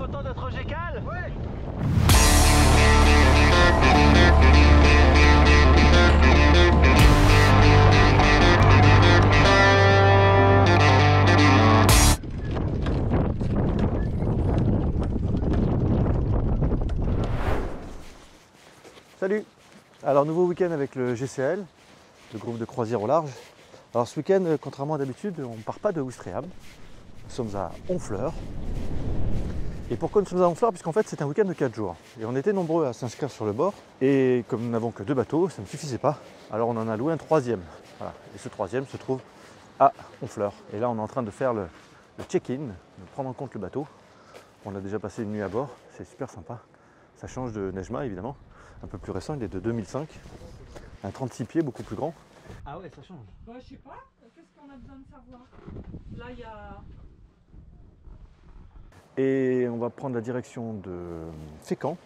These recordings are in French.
content d'être au Gécal? Ouais. Salut! Alors nouveau week-end avec le GCL, le groupe de croisière au large. Alors ce week-end, contrairement à d'habitude, on ne part pas de Ouistreham. Nous sommes à Honfleur. Et pourquoi nous sommes à Honfleur? Puisqu'en fait c'est un week-end de 4 jours. Et on était nombreux à s'inscrire sur le bord. Et comme nous n'avons que 2 bateaux, ça ne suffisait pas. Alors on en a loué un troisième. Voilà. Et ce troisième se trouve à Honfleur. Et là on est en train de faire le check-in, de prendre en compte le bateau. On a déjà passé une nuit à bord, c'est super sympa. Ça change de Nejma évidemment. Un peu plus récent, il est de 2005. Un 36 pieds, beaucoup plus grand. Ah ouais, ça change. Bah, je sais pas, qu'est-ce qu'on a besoin de savoir? Là, il y a... Et on va prendre la direction de Fécamp,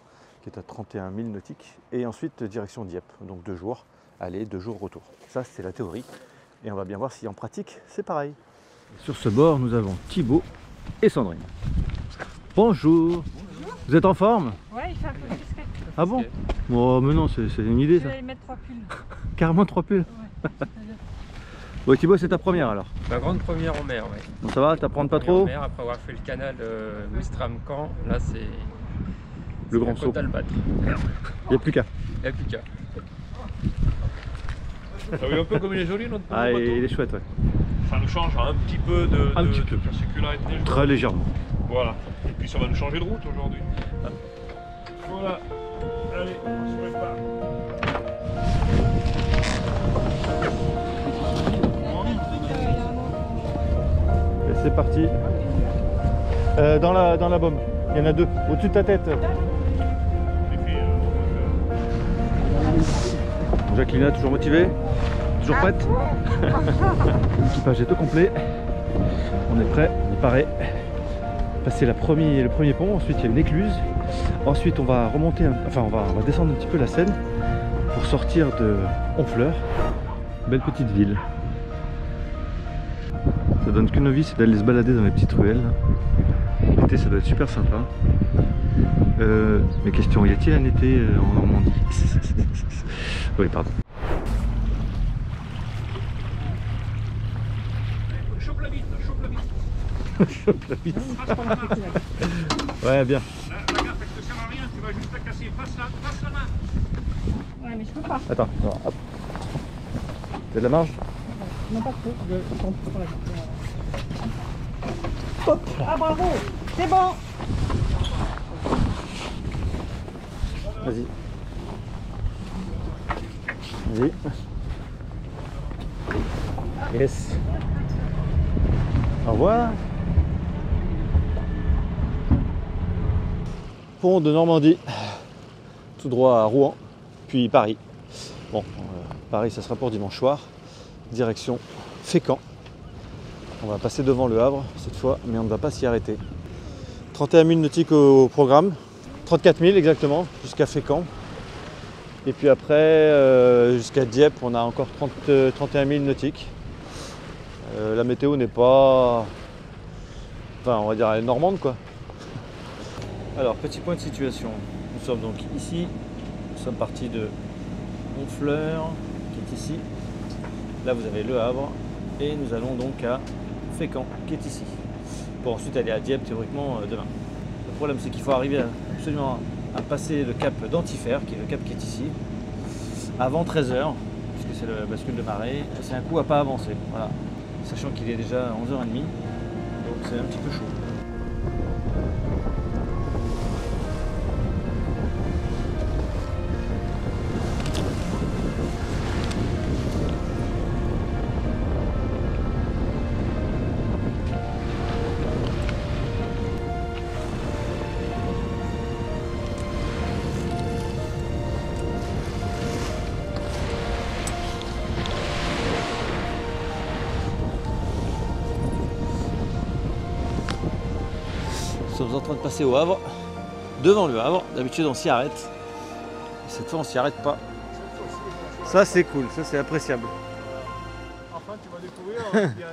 qui est à 31 000 nautiques, et ensuite direction Dieppe, donc 2 jours, aller, 2 jours retour. Ça, c'est la théorie, et on va bien voir si en pratique, c'est pareil. Sur ce bord, nous avons Thibaut et Sandrine. Bonjour. Bonjour. Vous êtes en forme? Ouais, il fait un peu discret. Ah bon? Oh, mais non, c'est une idée Je ça. vais mettre 3 pulls. Carrément 3 pulls. Ouais. Bon, Thibaut, c'est ta première alors? Ma grande première en mer, ouais. Bon, ça va, t'apprends pas Première en trop? mer, après avoir fait le canal Ouistreham-Caen, là c'est Le grand saut. à le battre. Il n'y a plus qu'à. Il n'y a plus qu'à. T'as vu un peu comme il est joli notre Ah, bateau? il est chouette, ouais. Ça nous change un petit peu de sécurité. Très légèrement. Voilà. Et puis ça va nous changer de route aujourd'hui. Ah. Voilà. Allez, on se prépare. Et c'est parti. Dans la bombe. Il y en a 2. Au-dessus de ta tête. Jacqueline, toujours motivée? Toujours prête? L'équipage est au complet. On est prêt, on est paré. Passer le premier pont, ensuite il y a une écluse. Ensuite on va remonter, on va descendre un petit peu la Seine pour sortir de Honfleur. Belle petite ville. Ça donne qu'une envie, c'est d'aller se balader dans les petites ruelles. L'été ça doit être super sympa. Mes questions, y a-t-il un été en Normandie? Oui, pardon. Chope la bite, chope la bite. Chope la bite. Ouais, bien. La gaffe, elle te sert à rien, tu vas juste la casser. Passe la main. Ouais, mais je peux pas. Attends, non, hop. T'as de la marge? Non, pas trop. Je tente pour la Hop. Ah, bravo. C'est bon. Vas-y. Vas-y. Yes. Au revoir. Pont de Normandie. Tout droit à Rouen, puis Paris. Bon, Paris, ça sera pour dimanche soir. Direction Fécamp. On va passer devant le Havre cette fois, mais on ne va pas s'y arrêter. 31 000 nautiques au programme. 34 000 exactement, jusqu'à Fécamp. Et puis après, jusqu'à Dieppe, on a encore 31 000 nautiques. La météo n'est pas... Enfin, on va dire, elle est normande, quoi. Alors, petit point de situation. Nous sommes donc ici. Nous sommes partis de Honfleur, qui est ici. Là, vous avez le Havre. Et nous allons donc à Fécamp, qui est ici. Pour ensuite aller à Dieppe, théoriquement, demain. Le problème, c'est qu'il faut arriver absolument à passer le cap d'Antifère, qui est le cap qui est ici, avant 13 h, puisque c'est le bascule de marée. C'est un coup à pas avancer, voilà. Sachant qu'il est déjà 11h30, donc c'est un petit peu chaud. Nous sommes en train de passer au Havre, devant le Havre. D'habitude on s'y arrête. Et cette fois on s'y arrête pas. Ça c'est cool, ça c'est appréciable. Enfin, tu vas découvrir qu'il y a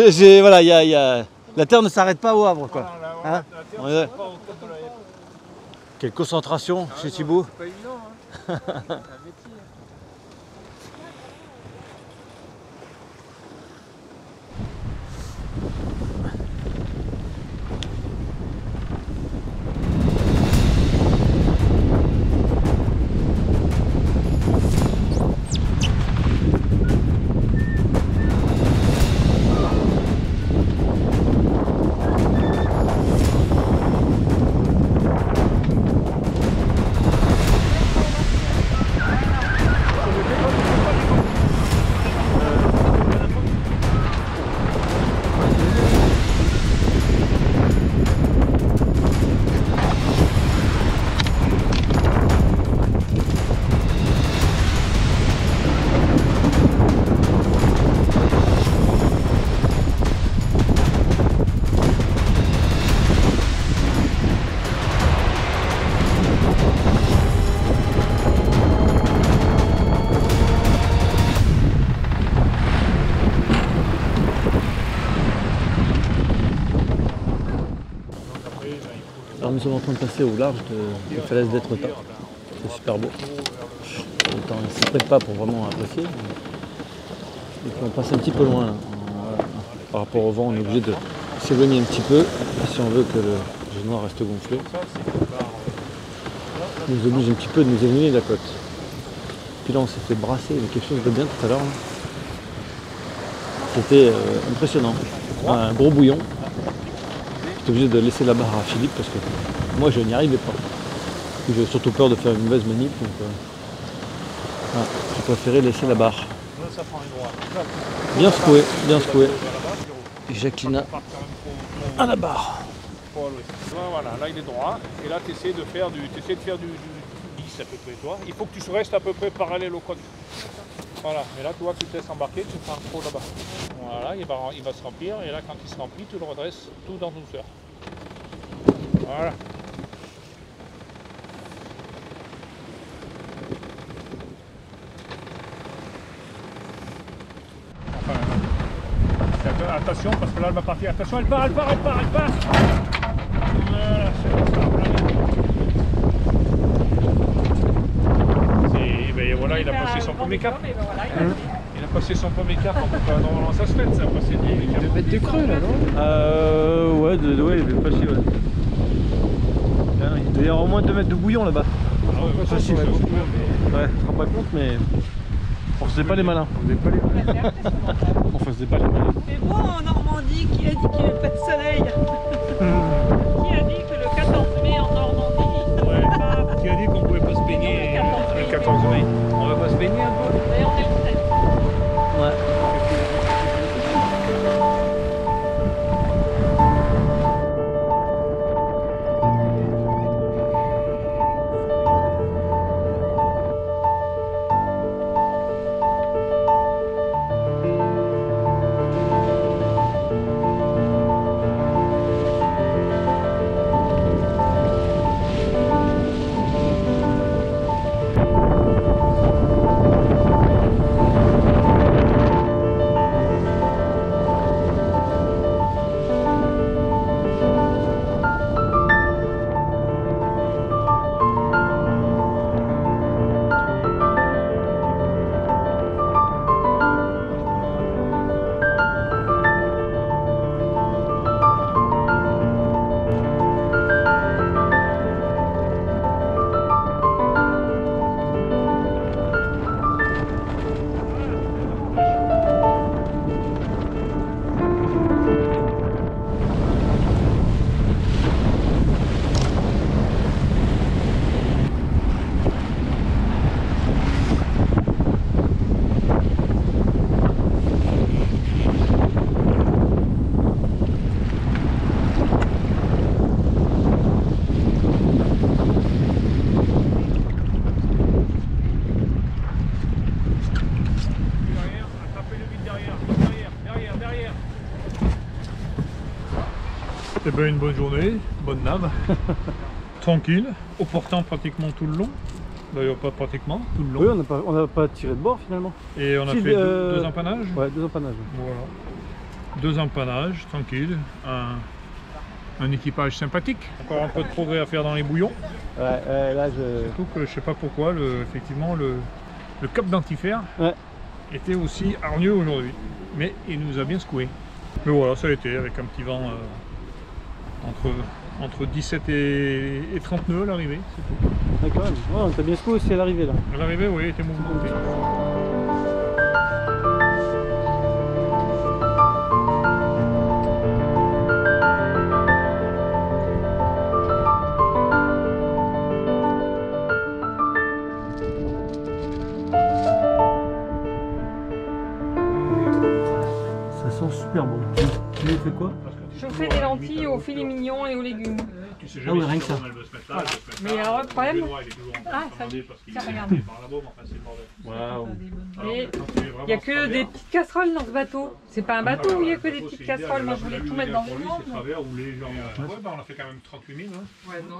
une vie. Voilà, la terre ne s'arrête pas au Havre, quoi. Voilà, Hein? On y va. Quelle concentration chez Thibaut. C'est pas évident, hein. C'est un métier. Alors nous sommes en train de passer au large de falaise d'Étretat. C'est super beau. Le temps ne s'y prête pas pour vraiment apprécier. Et puis on passe un petit peu loin. Là. Par rapport au vent, on est obligé de s'éloigner un petit peu si on veut que le génois reste gonflé. On nous oblige un petit peu de nous éloigner de la côte. Puis là on s'est fait brasser avec quelque chose de bien tout à l'heure. C'était impressionnant. Un gros bouillon. J'étais obligé de laisser la barre à Philippe parce que moi je n'y arrivais pas. J'avais surtout peur de faire une mauvaise manip, donc voilà. J'ai préféré laisser la barre. Bien secoué, bien secoué. Et Jacqueline à la barre. Voilà, là il est droit. Et là tu essaies de faire du 10 à peu près, toi. Il faut que tu restes à peu près parallèle au cône. Voilà, et là tu vois, tu te laisses embarquer, tu fais un trou là-bas. Voilà, il va se remplir, et là quand il se remplit, tu le redresses tout dans douceur. Voilà. Enfin, attention, parce que là elle va partir. Attention, elle part. Voilà, c'est ça. Voilà, il a passé son premier cap. Il a passé son premier cap, normalement ça se fait, ça a passé 2 mètres de creux là, non? Ouais, il devait passer, ouais. Il devait y avoir au moins 2 mètres de bouillon là-bas. Ah ouais, ça Facile, c'est ouais. sûr, mais... Ouais, on se rend pas compte, mais on faisait pas les malins. On faisait pas les malins. Mais bon, en Normandie, qui a dit qu'il n'y avait pas de soleil? Qui a dit que le 14 mai en Normandie, Ouais. Qui a dit qu'on pouvait pas se baigner le 14 mai? On va pas se baigner un peu? et on est au 7. Ouais. Eh ben une bonne journée, bonne nave, tranquille, au portant pratiquement tout le long, d'ailleurs pas pratiquement, tout le long. Oui, on n'a pas tiré de bord finalement. Et on a Si, fait deux empannages. Ouais, 2 empannages. Voilà. 2 empannages, tranquille, un équipage sympathique. Encore un peu de progrès à faire dans les bouillons. Ouais, là je. Surtout que je sais pas pourquoi, effectivement, le cap d'Antifer était aussi hargneux aujourd'hui. Mais il nous a bien secoué. Mais voilà, ça a été avec un petit vent entre 17 et 30 nœuds à l'arrivée, c'est tout. Ouais, quand même. Ouais, on t'a bien secoué aussi à l'arrivée là. À l'arrivée, oui, il était mouvementé. Ça sent super bon. Tu nous fais quoi? Je fais des lentilles aux filets mignons et aux légumes. Tu sais Ah oui, jamais rien si que ça. elle veut se mettre là, Voilà. elle veut se mettre Mais là. alors, le problème- Le droit, il est toujours en train Ah, de ça- commander parce qu'il ça, est regarde. par la bombe, enfin c'est le bordel. Waouh. Et Alors, quand il est vraiment il n'y a que travers, des petites casseroles dans ce bateau. C'est pas un bateau où il n'y a que des le bateau, petites c'est idéal. casseroles. Moi, je La voulais vue tout mettre dans le pour lui, monde. c'est travers où les gens. Ouais, bah, on a fait quand même 38 000. Hein. Ouais, non,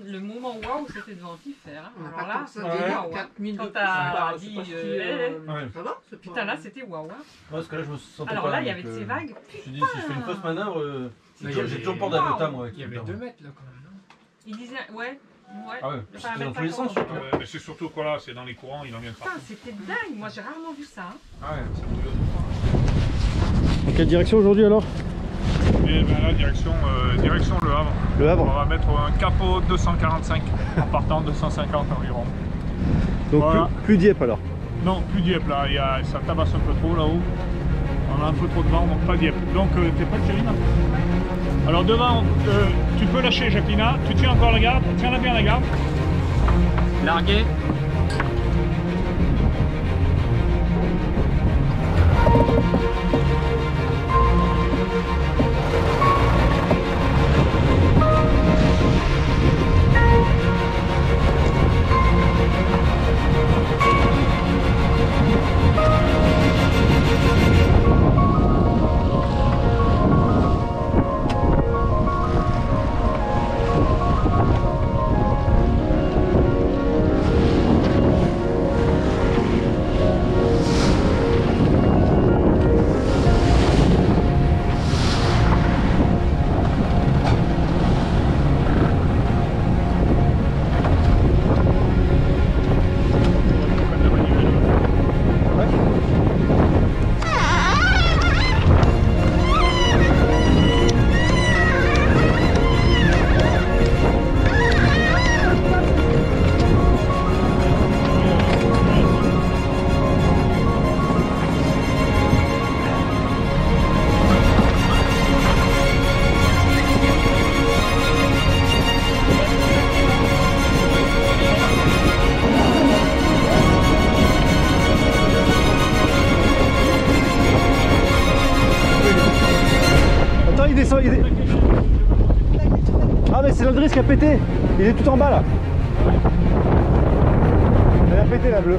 le moment waouh, c'était devant Antifer. Hein. Ah, Alors par là, contre, ça c'était fait waouh. 4000 Quand de t'as plus. dit, C'est pas si, Ouais. Ça va c'est putain, pas- là, c'était waouh. Hein. Parce que là je me sentais Alors pas là, là, il y avait donc, de ces vagues. Je me suis dit, si je fais une fausse manœuvre, j'ai toujours peur Waouh. d'Aveta moi. Il y avait 2 mètres là quand même, non? Il disait, ouais. Ah ouais, Enfin, c'était dans même tous les pas sens comment. surtout. Mais c'est surtout quoi là, c'est dans les courants, il en vient de Putain, partout. c'était dingue. Moi, j'ai rarement vu ça. Hein. Ah ouais, ça bouillonne. Dans quelle direction aujourd'hui alors? Et ben là, direction Le Havre. Le On Havre. va mettre un capot 245 en partant 250 environ. Donc Voilà. plus Dieppe alors. Non, plus Dieppe là, ça tabasse un peu trop là-haut. On a un peu trop de vent, donc pas Dieppe. Donc t'es prête, Chéline? Alors devant, tu peux lâcher Jacqueline, tu tiens encore la garde, tiens-la bien la garde. Largué. Attends, il descend. Ah mais c'est l'Aldris qui a pété. Il est tout en bas là. Elle a pété la bleue.